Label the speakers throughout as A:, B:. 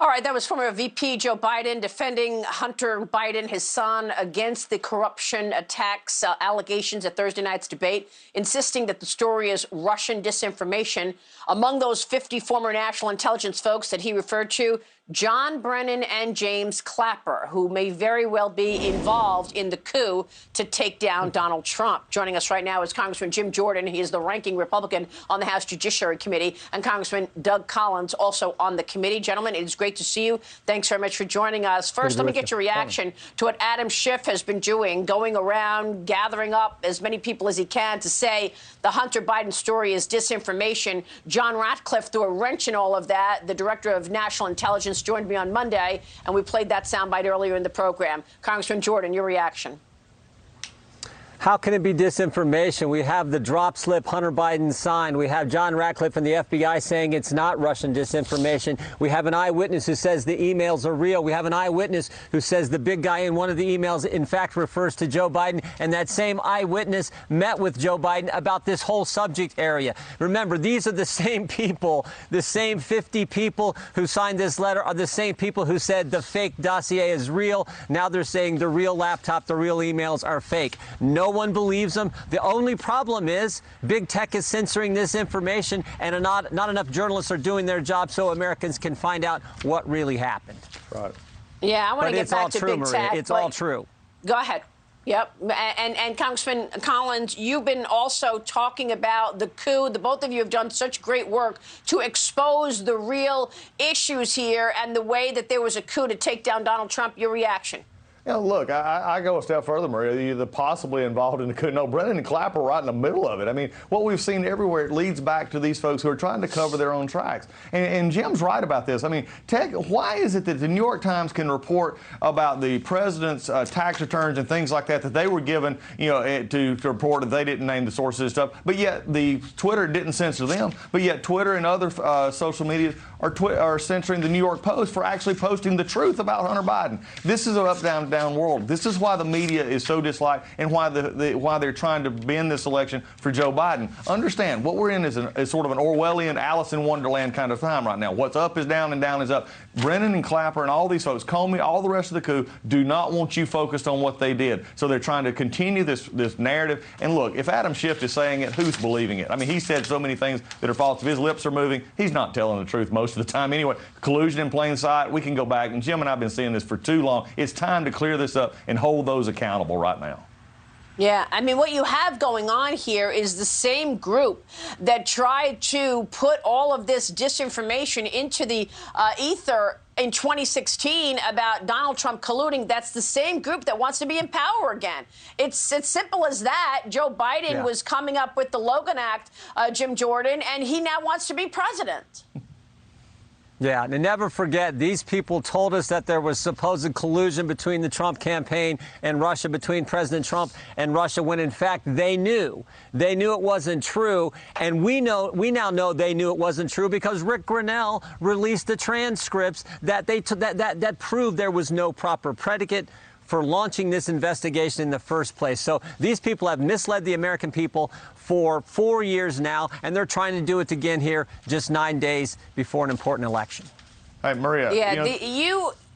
A: All right, that was former VP Joe Biden defending Hunter Biden, his son, against the corruption attacks, allegations at Thursday night's debate, insisting that the story is Russian disinformation. Among those 50 former national intelligence folks that he referred to, John Brennan and James Clapper, who may very well be involved in the coup to take down Donald Trump. Joining us right now is Congressman Jim Jordan. He is the ranking Republican on the House Judiciary Committee, and Congressman Doug Collins, also on the committee. Gentlemen, it is great to see you. Thanks very much for joining us. First, let me get your reaction to what Adam Schiff has been doing, going around, gathering up as many people as he can to say the Hunter Biden story is disinformation. John Ratcliffe threw a wrench in all of that. The director of national intelligence joined me on Monday, and we played that soundbite earlier in the program. Congressman Jordan, your reaction.
B: How can it be disinformation? We have the drop slip Hunter Biden signed. We have John Ratcliffe and the FBI saying it's not Russian disinformation. We have an eyewitness who says the emails are real. We have an eyewitness who says the big guy in one of the emails, in fact, refers to Joe Biden. And that same eyewitness met with Joe Biden about this whole subject area. Remember, these are the same people, the same 50 people who signed this letter are the same people who said the fake dossier is real. Now they're saying the real laptop, the real emails are fake. No one believes them. The only problem is big tech is censoring this information, and not enough journalists are doing their job so Americans can find out what really happened.
C: Right.
A: Yeah, I want to get back to big tech.
B: It's all true.
A: Go ahead. Yep. And Congressman Collins, you've been also talking about the coup. The both of you have done such great work to expose the real issues here and the way that there was a coup to take down Donald Trump. Your reaction?
C: You know, look, I go a step further, Maria. You're possibly involved in the coup. No, Brennan and Clapper are right in the middle of it. I mean, what we've seen everywhere, it leads back to these folks who are trying to cover their own tracks. And Jim's right about this. I mean, why is it that the New York Times can report about the president's tax returns and things like that they were given, you know, to report that they didn't name the sources and stuff, but yet the Twitter didn't censor them, but yet Twitter and other social media are censoring the New York Post for actually posting the truth about Hunter Biden. This is an up, down world. This is why the media is so disliked and why why they're trying to bend this election for Joe Biden. Understand, what we're in is sort of an Orwellian Alice in Wonderland kind of time right now. What's up is down and down is up. Brennan and Clapper and all these folks, Comey, all the rest of the coup, do not want you focused on what they did. So they're trying to continue this narrative. And look, if Adam Schiff is saying it, who's believing it? I mean, he said so many things that are false. If his lips are moving, he's not telling the truth most of the time. Anyway, collusion in plain sight, we can go back. And Jim and I have been seeing this for too long. It's time to clear this up and hold those accountable right now.
A: Yeah, I mean, what you have going on here is the same group that tried to put all of this disinformation into the ether in 2016 about Donald Trump colluding. That's the same group that wants to be in power again. It's simple as that. Joe Biden was coming up with the Logan Act, Jim Jordan, and he now wants to be president.
B: Yeah, and never forget, these people told us that there was supposed collusion between the Trump campaign and Russia, between President Trump and Russia, when in fact they knew. They knew it wasn't true, and we now know they knew it wasn't true because Rick Grenell released the transcripts that proved there was no proper predicate for launching this investigation in the first place. So these people have misled the American people for 4 years now, and they're trying to do it again here just 9 days before an important election.
C: Hey, Maria.
A: Yeah,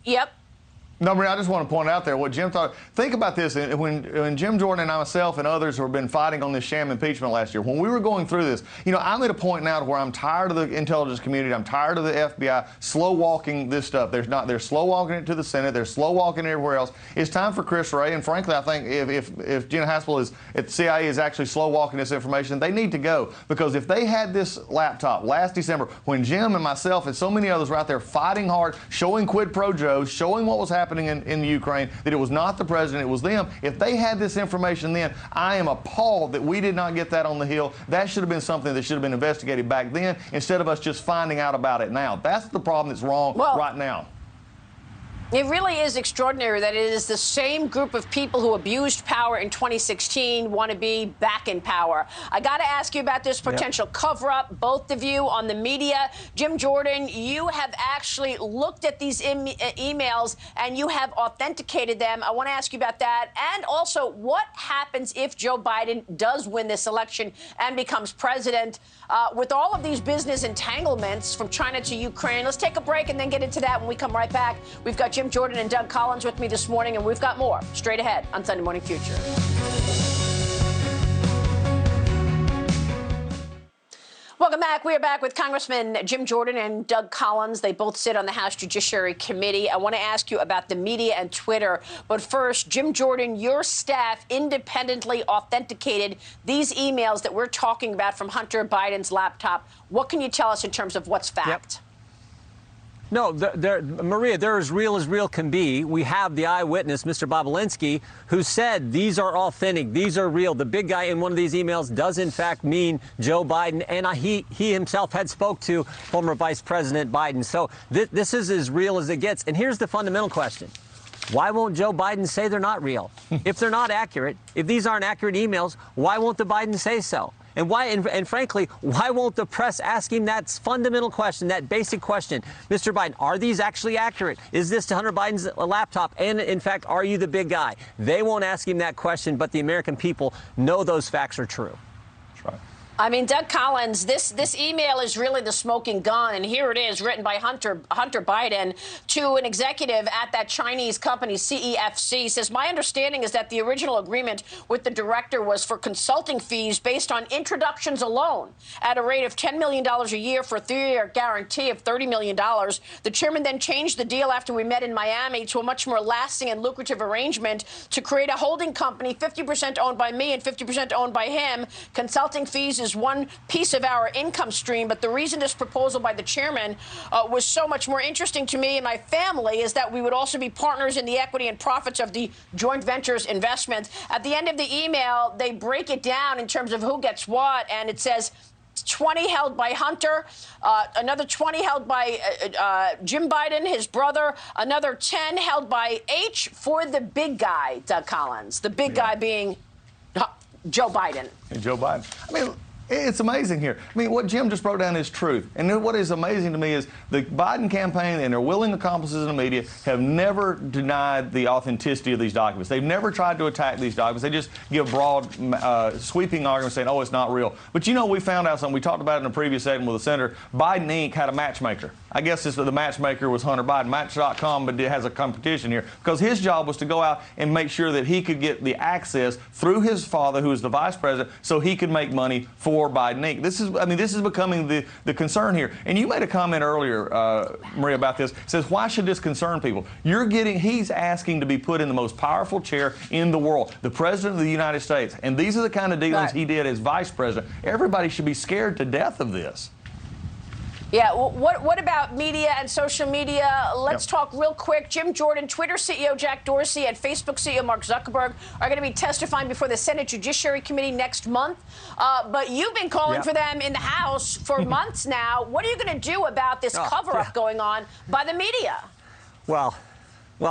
A: yep.
C: No, Maria, I just want to point out there what Jim thought. Think about this. When Jim Jordan and myself and others who have been fighting on this sham impeachment last year, when we were going through this, you know, I'm at a point now where I'm tired of the intelligence community. I'm tired of the FBI slow-walking this stuff. They're slow-walking it to the Senate. They're slow-walking it everywhere else. It's time for Chris Wray, and frankly, I think if Gina Haspel at the CIA is actually slow-walking this information, they need to go. Because if they had this laptop last December, when Jim and myself and so many others were out there fighting hard, showing quid pro Joe, showing what was happening in Ukraine, that it was not the president, it was them. If they had this information then, I am appalled that we did not get that on the Hill. That should have been something that should have been investigated back then instead of us just finding out about it now. That's the problem that's wrong right now.
A: It really is extraordinary that it is the same group of people who abused power in 2016 want to be back in power. I got to ask you about this potential cover-up, both of you on the media. Jim Jordan, you have actually looked at these emails and you have authenticated them. I want to ask you about that. And also, what happens if Joe Biden does win this election and becomes president? With all of these business entanglements from China to Ukraine, let's take a break and then get into that when we come right back. We've got Jim Jordan and Doug Collins with me this morning, and we've got more straight ahead on Sunday Morning Future. Welcome back. We are back with Congressman Jim Jordan and Doug Collins. They both sit on the House Judiciary Committee. I want to ask you about the media and Twitter. But first, Jim Jordan, your staff independently authenticated these emails that we're talking about from Hunter Biden's laptop. What can you tell us in terms of what's fact?
B: No, Maria, they're as real can be. We have the eyewitness, Mr. Bobulinski, who said these are authentic, these are real. The big guy in one of these emails does, in fact, mean Joe Biden, and he himself had spoke to former Vice President Biden. So this is as real as it gets. And here's the fundamental question. Why won't Joe Biden say they're not real? If they're not accurate, if these aren't accurate emails, why won't the Biden say so? And why, and frankly, why won't the press ask him that fundamental question, that basic question? Mr. Biden, are these actually accurate? Is this to Hunter Biden's laptop? And in fact, are you the big guy? They won't ask him that question, but the American people know those facts are true.
C: That's right.
A: I mean, Doug Collins, this email is really the smoking gun, and here it is, written by Hunter Biden to an executive at that Chinese company, CEFC. Says, my understanding is that the original agreement with the director was for consulting fees based on introductions alone at a rate of $10 million a year for a 3-year guarantee of $30 million. The chairman then changed the deal after we met in Miami to a much more lasting and lucrative arrangement to create a holding company, 50% owned by me and 50% owned by him. Consulting fees is one piece of our income stream, but the reason this proposal by the chairman was so much more interesting to me and my family is that we would also be partners in the equity and profits of the joint ventures investments. At the end of the email, they break it down in terms of who gets what, and it says 20 held by Hunter, another 20 held by Jim Biden, his brother, another 10 held by H for the big guy, Doug Collins, the big guy being Joe Biden.
C: And Joe Biden. I mean, it's amazing here. I mean, what Jim just broke down is truth. And what is amazing to me is the Biden campaign and their willing accomplices in the media have never denied the authenticity of these documents. They've never tried to attack these documents. They just give broad, sweeping arguments saying, oh, it's not real. But, you know, we found out something. We talked about it in a previous segment with the senator. Biden Inc. had a matchmaker. I guess the matchmaker was Hunter Biden. Match.com, but it has a competition here because his job was to go out and make sure that he could get the access through his father, who is the vice president, so he could make money for Biden Inc. This is becoming the concern here. And you made a comment earlier, Maria, about this. It says, why should this concern people? He's asking to be put in the most powerful chair in the world, the president of the United States. And these are the kind of dealings he did as vice president. Everybody should be scared to death of this.
A: Yeah, what about media and social media? Let's talk real quick. Jim Jordan, Twitter CEO Jack Dorsey, and Facebook CEO Mark Zuckerberg are going to be testifying before the Senate Judiciary Committee next month. But you've been calling for them in the House for months now. What are you going to do about this cover-up going on by the media?
B: Well,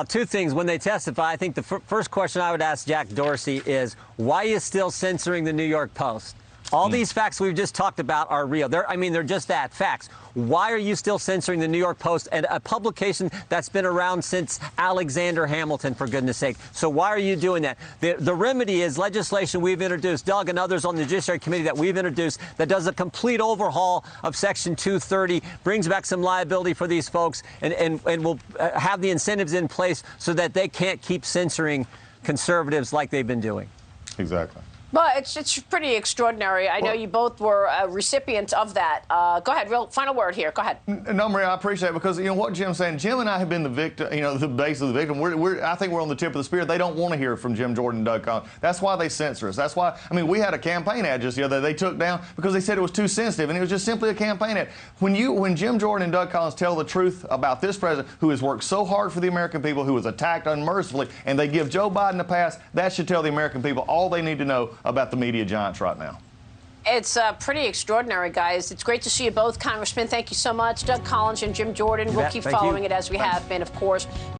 B: two things. When they testify, I think the first question I would ask Jack Dorsey is, why are you still censoring the New York Post? All these facts we've just talked about are real. They're just that, facts. Why are you still censoring the New York Post, and a publication that's been around since Alexander Hamilton, for goodness sake? So why are you doing that? The remedy is legislation we've introduced, Doug and others on the Judiciary Committee that we've introduced, that does a complete overhaul of Section 230, brings back some liability for these folks, and will have the incentives in place so that they can't keep censoring conservatives like they've been doing.
C: Exactly.
A: Well, it's pretty extraordinary. I know you both were recipients of that. Go ahead. Real final word here. Go ahead.
C: No, Maria, I appreciate it because, you know, what Jim's saying, Jim and I have been the victim, you know, the base of the victim. I think we're on the tip of the spear. They don't want to hear from Jim Jordan and Doug Collins. That's why they censor us. That's why, I mean, we had a campaign ad just the other day they took down because they said it was too sensitive, and it was just simply a campaign ad. When Jim Jordan and Doug Collins tell the truth about this president who has worked so hard for the American people, who was attacked unmercifully, and they give Joe Biden a pass, that should tell the American people all they need to know about the media giants right now.
A: It's pretty extraordinary, guys. It's great to see you both, Congressman. Thank you so much. Doug Collins and Jim Jordan. We'll keep following it as we have been, of course.